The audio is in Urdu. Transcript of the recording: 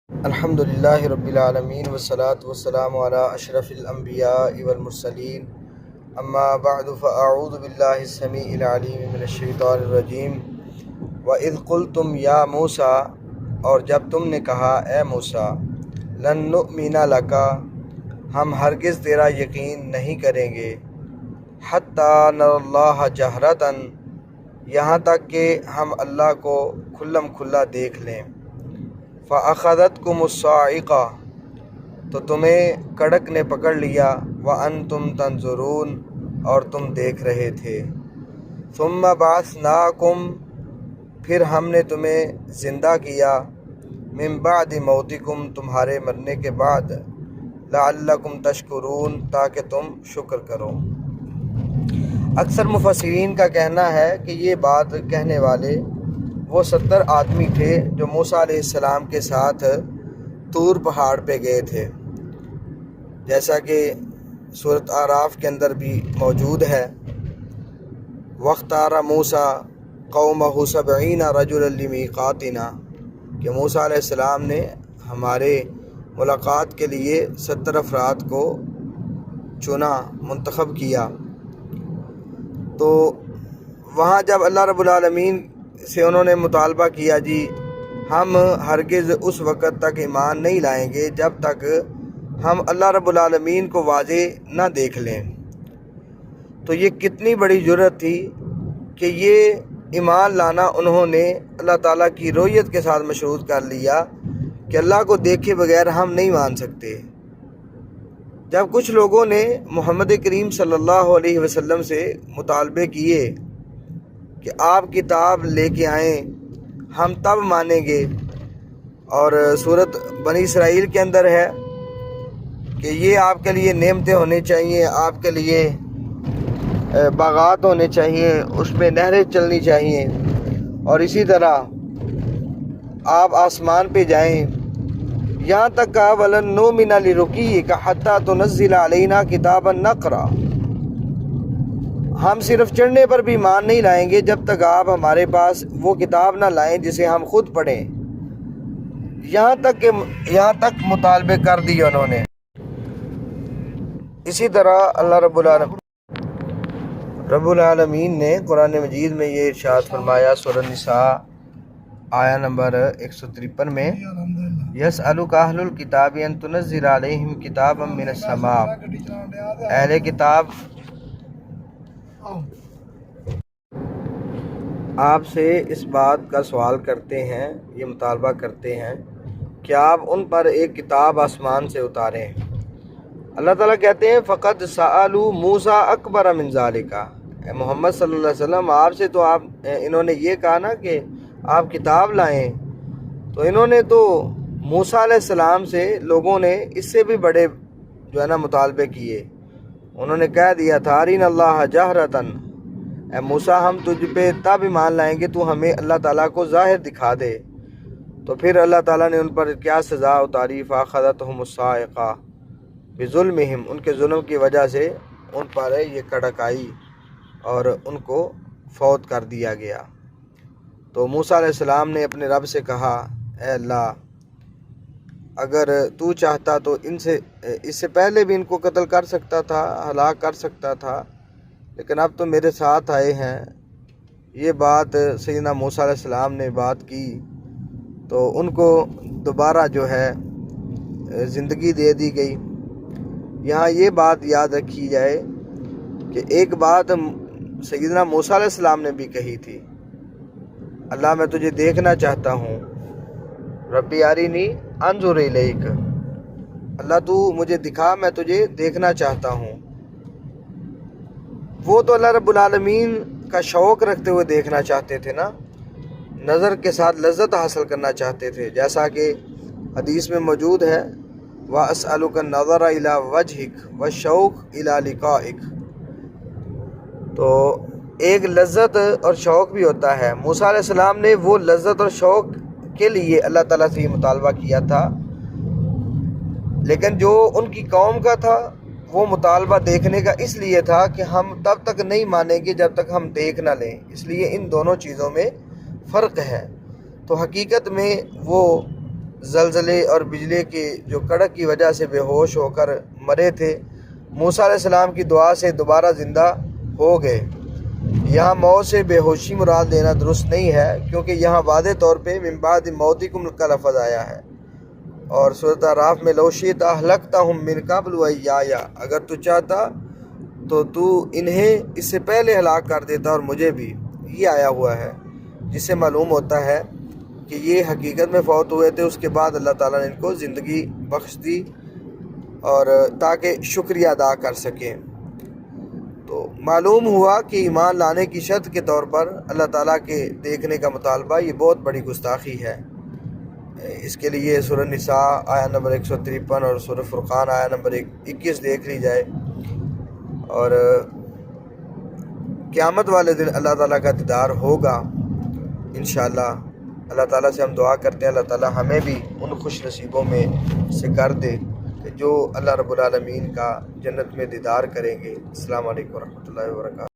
الحمدللہ رب العالمین والصلاة والسلام علی اشرف الانبیاء والمرسلین اما بعد فاعوذ باللہ السمیع العلیم من الشیطان الرجیم وَإِذْ قُلْتُمْ یا موسیٰ، اور جب تم نے کہا اے موسیٰ، لن نؤمن لک، ہم ہرگز تیرا یقین نہیں کریں گے، حتیٰ نری اللہ جہرۃ، یہاں تک کہ ہم اللہ کو کھلم کھلا دیکھ لیں، فَأَخَذَتْكُمُ الصَّاعِقَةُ، تو تمہیں کڑک نے پکڑ لیا، وَأَنْتُمْ تَنظُرُونَ، اور تم دیکھ رہے تھے، ثُمَّ بَعَثْنَاكُمْ، پھر ہم نے تمہیں زندہ کیا، من بعد موتکم، تمہارے مرنے کے بعد، لعلکم تشکرون، تاکہ تم شکر کرو۔ اکثر مفسرین کا کہنا ہے کہ یہ بات کہنے والے وہ 70 آدمی تھے جو موسیٰ علیہ السلام کے ساتھ طور پہاڑ پہ گئے تھے، جیسا کہ سورۃ اعراف کے اندر بھی موجود ہے، وَاخْتَارَ مُوسَىٰ قَوْمَهُ 70 رَجُلًا لِمِيقَاتِنَا، کہ موسیٰ علیہ السلام نے ہمارے ملاقات کے لیے 70 افراد کو چنا، منتخب کیا۔ تو وہاں جب اللہ رب العالمین سے انہوں نے مطالبہ کیا، جی ہم ہرگز اس وقت تک ایمان نہیں لائیں گے جب تک ہم اللہ رب العالمین کو واضح نہ دیکھ لیں، تو یہ کتنی بڑی جرأت تھی کہ یہ ایمان لانا انہوں نے اللہ تعالیٰ کی رؤیت کے ساتھ مشروط کر لیا کہ اللہ کو دیکھے بغیر ہم نہیں مان سکتے۔ جب کچھ لوگوں نے محمد کریم صلی اللہ علیہ وسلم سے مطالبے کیے کہ آپ کتاب لے کے آئیں، ہم تب مانیں گے، اور سورۃ بنی اسرائیل کے اندر ہے کہ یہ آپ کے لیے نعمتیں ہونی چاہیے، آپ کے لیے باغات ہونے چاہیے، اس پہ نہریں چلنی چاہیے، اور اسی طرح آپ آسمان پہ جائیں، یہاں تک کہا وَلَن نُؤْمِنَ لِرُقِيِّكَ حَتَّىٰ تُنَزِّلَ عَلَيْنَا كِتَابًا نَقْرَأُ، ہم صرف چڑھنے پر بھی ایمان نہیں لائیں گے جب تک آپ ہمارے پاس وہ کتاب نہ لائیں جسے ہم خود پڑھیں، یہاں تک مطالبے کر دیے انہوں نے۔ اسی طرح اللہ رب العالمین نے قرآن مجید میں یہ ارشاد فرمایا، سورۃ النساء آیا نمبر 153 میں، یسألک اہل الکتاب ان تنزل علیہم کتابا من السماء، اہل کتاب آپ سے اس بات کا سوال کرتے ہیں، یہ مطالبہ کرتے ہیں کہ آپ ان پر ایک کتاب آسمان سے اتاریں۔ اللہ تعالیٰ کہتے ہیں فقد سألوا موسیٰ اکبر من ذالک، اے محمد صلی اللہ علیہ وسلم آپ سے تو انہوں نے یہ کہا نا کہ آپ کتاب لائیں، تو انہوں نے تو موسیٰ علیہ السلام سے لوگوں نے اس سے بھی بڑے جو ہے نا مطالبے کیے، انہوں نے کہہ دیا تھا ارین اللہ جہرتاً، اے موسیٰ ہم تجھ پہ تب ایمان لائیں گے تو ہمیں اللہ تعالیٰ کو ظاہر دکھا دے۔ تو پھر اللہ تعالیٰ نے ان پر کیا سزا اتاری، فاخذتہم الصاعقہ بظلمہم، ان کے ظلم کی وجہ سے ان پر یہ کڑک آئی اور ان کو فوت کر دیا گیا۔ تو موسیٰ علیہ السلام نے اپنے رب سے کہا اے اللہ، اگر تو چاہتا تو اس سے پہلے بھی ان کو قتل کر سکتا تھا، ہلاک کر سکتا تھا، لیکن اب تو میرے ساتھ آئے ہیں۔ یہ بات سیدنا موسیٰ علیہ السلام نے بات کی تو ان کو دوبارہ جو ہے زندگی دے دی گئی۔ یہاں یہ بات یاد رکھی جائے کہ ایک بات سیدنا موسیٰ علیہ السلام نے بھی کہی تھی، اللہ میں تجھے دیکھنا چاہتا ہوں، ربی ارینی انظر الیک، اللہ تو مجھے دکھا، میں تجھے دیکھنا چاہتا ہوں۔ وہ تو اللہ رب العالمین کا شوق رکھتے ہوئے دیکھنا چاہتے تھے نا، نظر کے ساتھ لذت حاصل کرنا چاہتے تھے، جیسا کہ حدیث میں موجود ہے وَأَسْأَلُكَ النَّظَرَ إِلَىٰ وَجْهِكَ وَالشَّوْقَ إِلَىٰ لِقَائِكَ، تو ایک لذت اور شوق بھی ہوتا ہے۔ موسیٰ علیہ السلام نے وہ لذت اور شوق کے لیے اللہ تعالیٰ سے یہ مطالبہ کیا تھا، لیکن جو ان کی قوم کا تھا وہ مطالبہ دیکھنے کا اس لیے تھا کہ ہم تب تک نہیں مانیں گے جب تک ہم دیکھ نہ لیں، اس لیے ان دونوں چیزوں میں فرق ہے۔ تو حقیقت میں وہ زلزلے اور بجلی کی جو کڑک کی وجہ سے بے ہوش ہو کر مرے تھے، موسیٰ علیہ السلام کی دعا سے دوبارہ زندہ ہو گئے۔ یہاں موت سے بے ہوشی مراد لینا درست نہیں ہے، کیونکہ یہاں واضح طور پہ من بعد موتکم کا لفظ آیا ہے، اور سورۃ اعراف میں لو شئت اہلکتہم من قبل وایایا، اگر تو چاہتا تو تو انہیں اس سے پہلے ہلاک کر دیتا اور مجھے بھی، یہ آیا ہوا ہے، جس سے معلوم ہوتا ہے کہ یہ حقیقت میں فوت ہوئے تھے، اس کے بعد اللہ تعالیٰ نے ان کو زندگی بخش دی اور تاکہ شکریہ ادا کر سکیں۔ تو معلوم ہوا کہ ایمان لانے کی شرط کے طور پر اللہ تعالیٰ کے دیکھنے کا مطالبہ یہ بہت بڑی گستاخی ہے۔ اس کے لیے سورہ نساء آیا نمبر 153 اور سورہ فرقان آیا نمبر 21 دیکھ لی جائے، اور قیامت والے دن اللہ تعالیٰ کا دیدار ہوگا انشاءاللہ۔ اللہ تعالیٰ سے ہم دعا کرتے ہیں اللہ تعالیٰ ہمیں بھی ان خوش نصیبوں میں سے کر دے کہ جو اللہ رب العالمین کا جنت میں دیدار کریں گے۔ السلام علیکم ورحمۃ اللہ وبرکاتہ۔